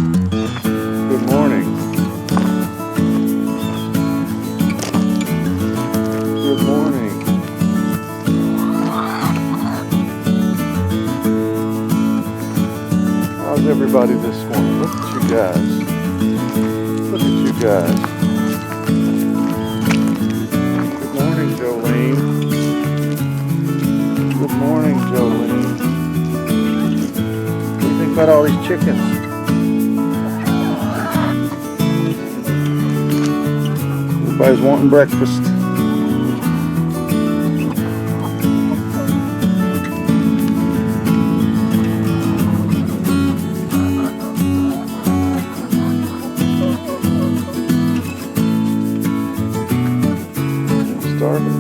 Good morning. Good morning. How's everybody this morning? Look at you guys. Look at you guys. Good morning, Joleen. Good morning, Joleen. What do you think about all these chickens? Everybody's wanting breakfast. Started.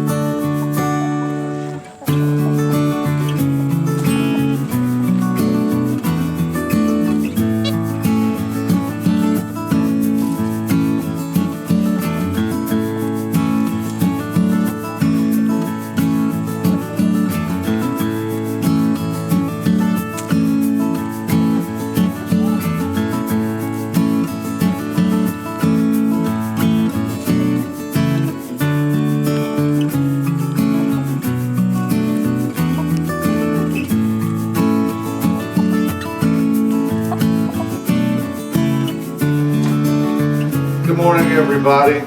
Good morning, everybody.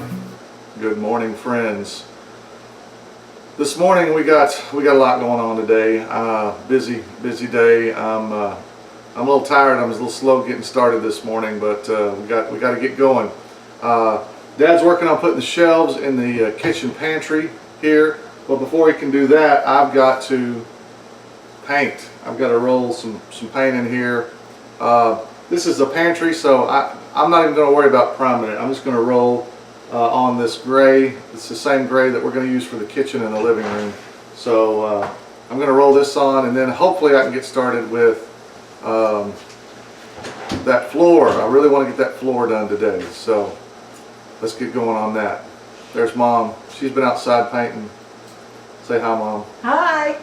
Good morning, friends. This morning we got a lot going on today. Busy day. I'm a little tired. I was a little slow getting started this morning, but we got to get going. Dad's working on putting the shelves in the kitchen pantry here. But before he can do that, I've got to paint. I've got to roll some paint in here. This is a pantry, so I'm not even going to worry about priming it. I'm just going to roll on this gray. It's the same gray that we're going to use for the kitchen and the living room. So I'm going to roll this on, and then hopefully I can get started with that floor. I really want to get that floor done today. So let's get going on that. There's Mom. She's been outside painting. Say hi, Mom. Hi.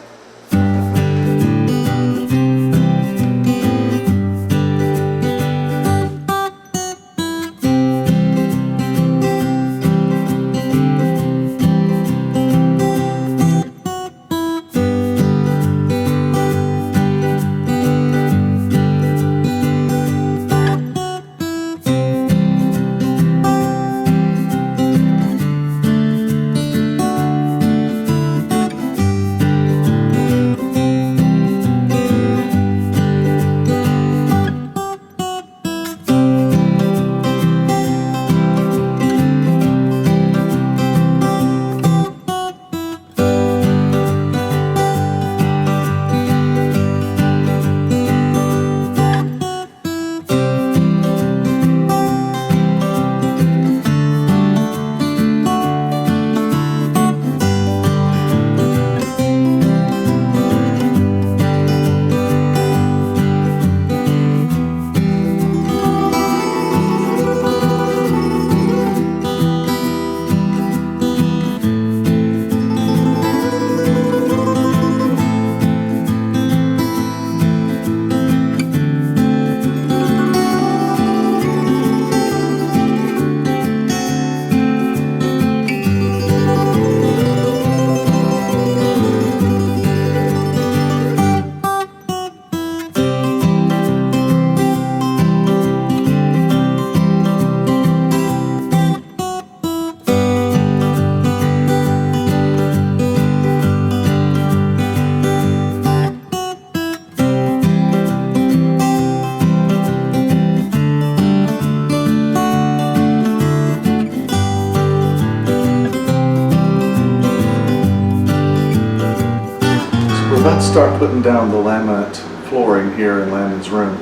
About to start putting down the laminate flooring here in Landon's room.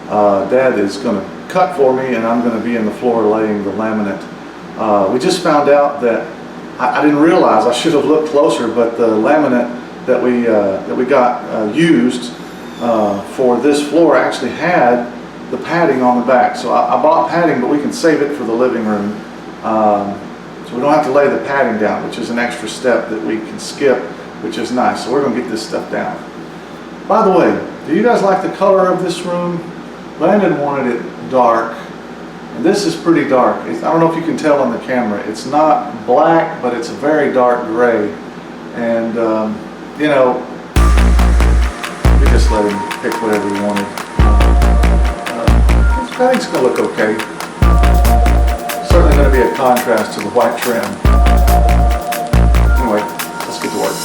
Dad is going to cut for me, and I'm going to be in the floor laying the laminate. We just found out that I didn't realize, I should have looked closer, but the laminate that we got used for this floor actually had the padding on the back. So I bought padding, but we can save it for the living room. So we don't have to lay the padding down, which is an extra step that we can skip, which is nice. So we're going to get this stuff down. By the way, do you guys like the color of this room? Landon wanted it dark. And this is pretty dark. I don't know if you can tell on the camera. It's not black, but it's a very dark gray. And you know, we just let him pick whatever he wanted. I think it's going to look okay. Certainly going to be a contrast to the white trim. Anyway, let's get to work.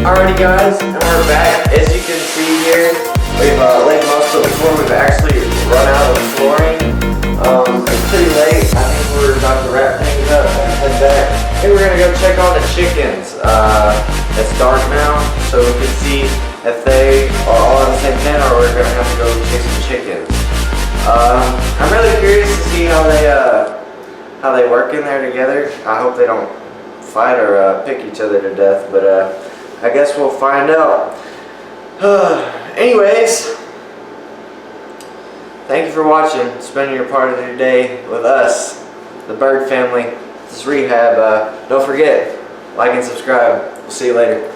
Alrighty guys, and we're back. As you can see here, we've laid most of the floor. We've actually run out of the flooring. It's pretty late. I think we're about to wrap things up and head back. I think we're going to go check on the chickens. It's dark now, so we can see if they are all in the same pen or we're going to have to go chase some chickens. I'm really curious to see how they work in there together. I hope they don't fight or pick each other to death, but I guess we'll find out. Anyways, thank you for watching, spending your part of your day with us, the Bird family. This is Rehab. Don't forget, like and subscribe. We'll see you later.